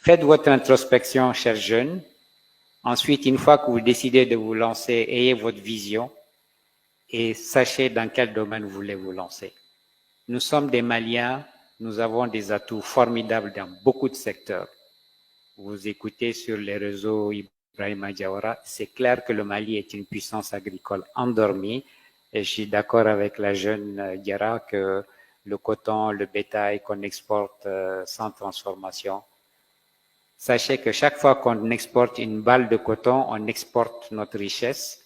Faites votre introspection, chers jeunes. Ensuite, une fois que vous décidez de vous lancer, ayez votre vision et sachez dans quel domaine vous voulez vous lancer. Nous sommes des Maliens, nous avons des atouts formidables dans beaucoup de secteurs. Vous écoutez sur les réseaux Ibrahima Diawara, c'est clair que le Mali est une puissance agricole endormie et je suis d'accord avec la jeune Diara que le coton, le bétail qu'on exporte sans transformation. Sachez que chaque fois qu'on exporte une balle de coton, on exporte notre richesse.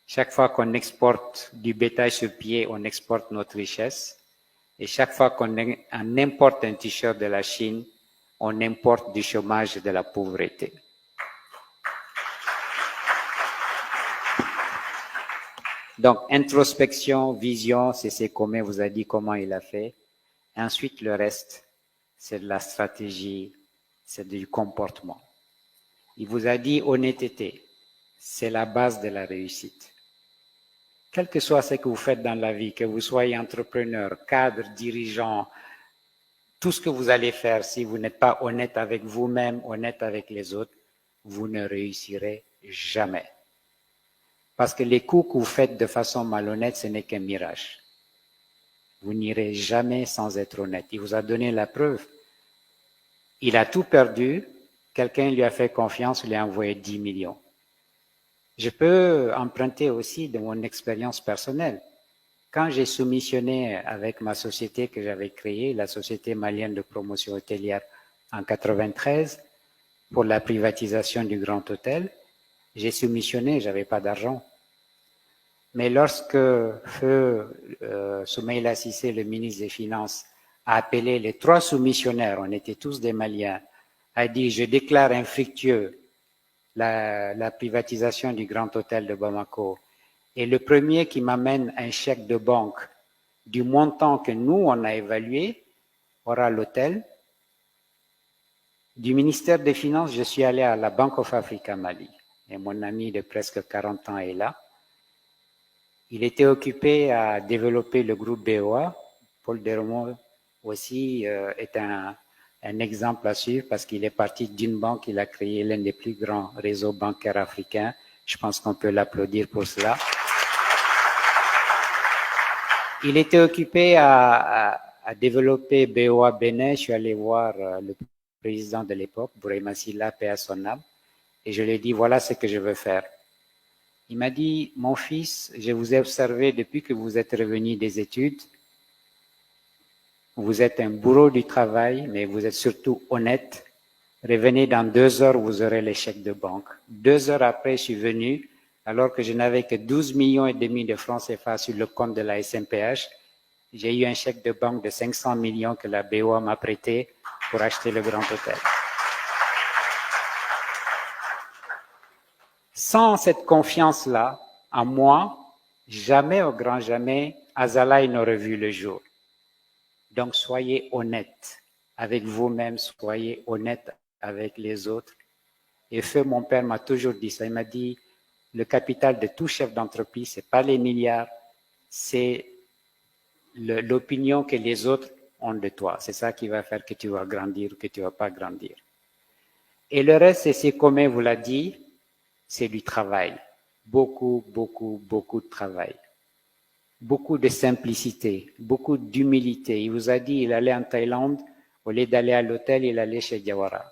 Chaque fois qu'on exporte du bétail sur pied, on exporte notre richesse. Et chaque fois qu'on importe un t-shirt de la Chine, on importe du chômage et de la pauvreté. Donc, introspection, vision, c'est Comé vous a dit comment il a fait. Et ensuite, le reste, c'est de la stratégie, c'est du comportement. Il vous a dit honnêteté, c'est la base de la réussite. Quel que soit ce que vous faites dans la vie, que vous soyez entrepreneur, cadre, dirigeant, tout ce que vous allez faire, si vous n'êtes pas honnête avec vous-même, honnête avec les autres, vous ne réussirez jamais. Parce que les coups que vous faites de façon malhonnête, ce n'est qu'un mirage. Vous n'irez jamais sans être honnête. Il vous a donné la preuve. Il a tout perdu. Quelqu'un lui a fait confiance, lui a envoyé 10 millions. Je peux emprunter aussi de mon expérience personnelle. Quand j'ai soumissionné avec ma société que j'avais créée, la Société malienne de promotion hôtelière en 93, pour la privatisation du Grand Hôtel, j'ai soumissionné, j'avais pas d'argent. Mais lorsque Feu Soumaïla Cissé, le ministre des Finances, a appelé les 3 soumissionnaires, on était tous des Maliens, a dit « Je déclare infructueux la privatisation du Grand Hôtel de Bamako ». Et le premier qui m'amène un chèque de banque du montant que nous, on a évalué, aura l'hôtel. Du ministère des Finances, je suis allé à la Bank of Africa Mali. Et mon ami de presque 40 ans est là. Il était occupé à développer le groupe BOA. Paul Dermot aussi est un exemple à suivre parce qu'il est parti d'une banque, il a créé l'un des plus grands réseaux bancaires africains. Je pense qu'on peut l'applaudir pour cela. Il était occupé à développer BOA Bénin. Je suis allé voir le président de l'époque, Bourema Silla, paix à son âme, et je lui ai dit, voilà ce que je veux faire. Il m'a dit, mon fils, je vous ai observé depuis que vous êtes revenu des études. Vous êtes un bourreau du travail, mais vous êtes surtout honnête. Revenez dans 2 heures, vous aurez les chèques de banque. 2 heures après, je suis venu, alors que je n'avais que 12,5 millions de francs CFA sur le compte de la SMPH. J'ai eu un chèque de banque de 500 millions que la BOA m'a prêté pour acheter le Grand Hôtel. Sans cette confiance-là, en moi, jamais, au grand jamais, Azalaï n'aurait vu le jour. Donc, soyez honnête avec vous-même, soyez honnête avec les autres. Et Feu, mon père, m'a toujours dit ça. Il m'a dit, le capital de tout chef d'entreprise, c'est pas les milliards, c'est l'opinion que les autres ont de toi. C'est ça qui va faire que tu vas grandir ou que tu vas pas grandir. Et le reste, c'est comme vous l'a dit, c'est du travail. Beaucoup, beaucoup, beaucoup de travail. Beaucoup de simplicité, beaucoup d'humilité. Il vous a dit, il allait en Thaïlande, au lieu d'aller à l'hôtel, il allait chez Diawara.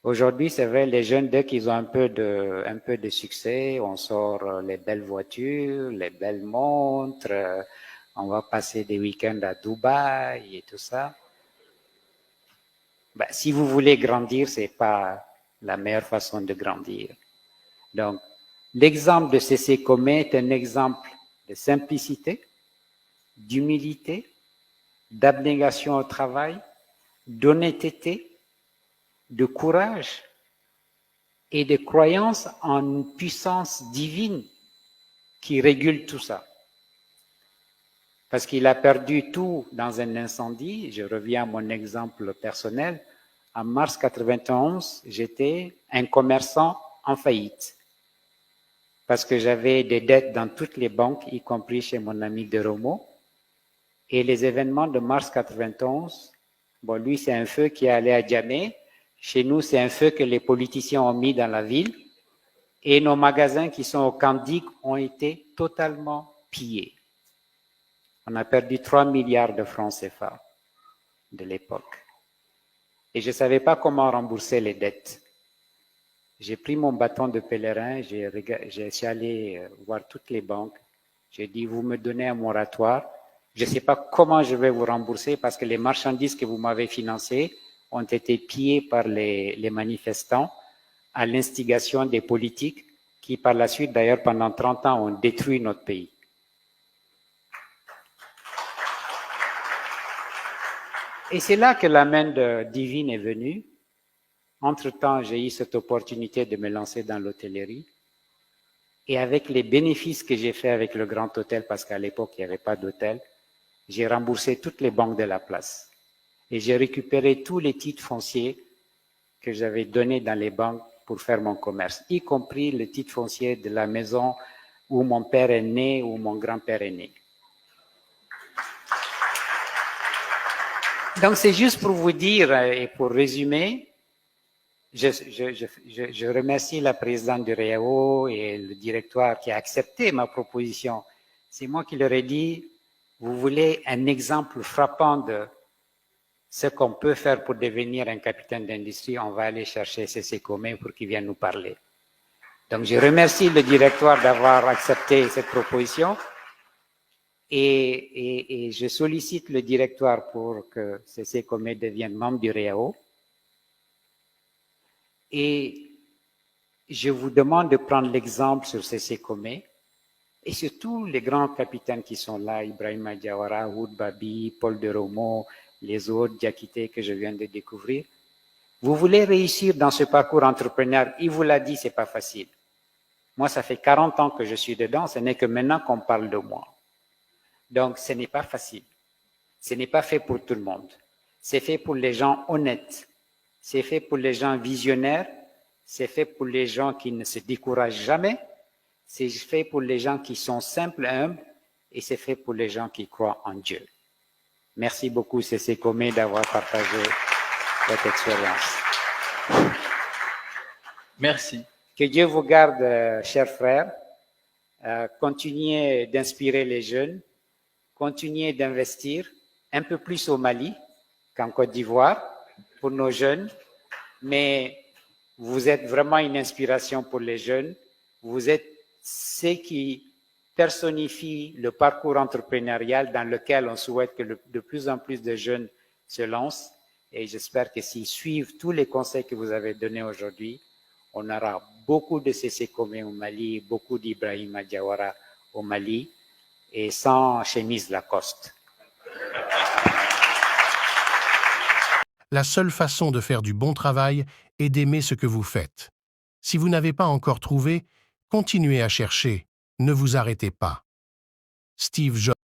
Aujourd'hui, c'est vrai, les jeunes, dès qu'ils ont un peu de succès, on sort les belles voitures, les belles montres, on va passer des week-ends à Dubaï et tout ça. Ben, si vous voulez grandir, c'est pas la meilleure façon de grandir. Donc, l'exemple de C.C. Comé est un exemple de simplicité, d'humilité, d'abnégation au travail, d'honnêteté, de courage et de croyance en une puissance divine qui régule tout ça. Parce qu'il a perdu tout dans un incendie. Je reviens à mon exemple personnel. En mars 91, j'étais un commerçant en faillite. Parce que j'avais des dettes dans toutes les banques, y compris chez mon ami de Romo. Et les événements de mars 91, Bon, lui, c'est un feu qui est allé à Djamé. Chez nous, c'est un feu que les politiciens ont mis dans la ville. Et nos magasins qui sont au Candic ont été totalement pillés. On a perdu 3 milliards de francs CFA de l'époque. Et je ne savais pas comment rembourser les dettes. J'ai pris mon bâton de pèlerin, je suis allé voir toutes les banques. J'ai dit, vous me donnez un moratoire. Je ne sais pas comment je vais vous rembourser parce que les marchandises que vous m'avez financées ont été pillées par les manifestants à l'instigation des politiques qui, par la suite, d'ailleurs, pendant 30 ans, ont détruit notre pays. Et c'est là que la main divine est venue. Entre-temps, j'ai eu cette opportunité de me lancer dans l'hôtellerie. Et avec les bénéfices que j'ai fait avec le Grand Hôtel, parce qu'à l'époque, il n'y avait pas d'hôtel, j'ai remboursé toutes les banques de la place. Et j'ai récupéré tous les titres fonciers que j'avais donnés dans les banques pour faire mon commerce, y compris le titre foncier de la maison où mon père est né, où mon grand-père est né. Donc, c'est juste pour vous dire, et pour résumer, je remercie la présidente du REAO et le directoire qui a accepté ma proposition. C'est moi qui leur ai dit, vous voulez un exemple frappant de ce qu'on peut faire pour devenir un capitaine d'industrie, on va aller chercher C.C. Comé pour qu'il vienne nous parler. Donc, je remercie le directoire d'avoir accepté cette proposition et je sollicite le directoire pour que C.C. Comé devienne membre du REAO. Et je vous demande de prendre l'exemple sur C.C. Comé et surtout les grands capitaines qui sont là, Ibrahima Diawara, Houd Babi, Paul de Romo, les autres, Diakité que je viens de découvrir. Vous voulez réussir dans ce parcours entrepreneurial, il vous l'a dit, c'est pas facile. Moi, ça fait 40 ans que je suis dedans, ce n'est que maintenant qu'on parle de moi. Donc, ce n'est pas facile. Ce n'est pas fait pour tout le monde. C'est fait pour les gens honnêtes. C'est fait pour les gens visionnaires. C'est fait pour les gens qui ne se découragent jamais. C'est fait pour les gens qui sont simples, humbles. Et c'est fait pour les gens qui croient en Dieu. Merci beaucoup, C.C. Comé, d'avoir partagé votre expérience. Merci. Que Dieu vous garde, chers frères. Continuez d'inspirer les jeunes. Continuez d'investir un peu plus au Mali qu'en Côte d'Ivoire pour nos jeunes. Mais vous êtes vraiment une inspiration pour les jeunes. Vous êtes ceux qui personnifient le parcours entrepreneurial dans lequel on souhaite que de plus en plus de jeunes se lancent. Et j'espère que s'ils suivent tous les conseils que vous avez donnés aujourd'hui, on aura beaucoup de C.C. Comé au Mali, beaucoup d'Ibrahima Diawara au Mali, et sans chemise Lacoste. La seule façon de faire du bon travail est d'aimer ce que vous faites. Si vous n'avez pas encore trouvé, continuez à chercher, ne vous arrêtez pas. Steve Jobs.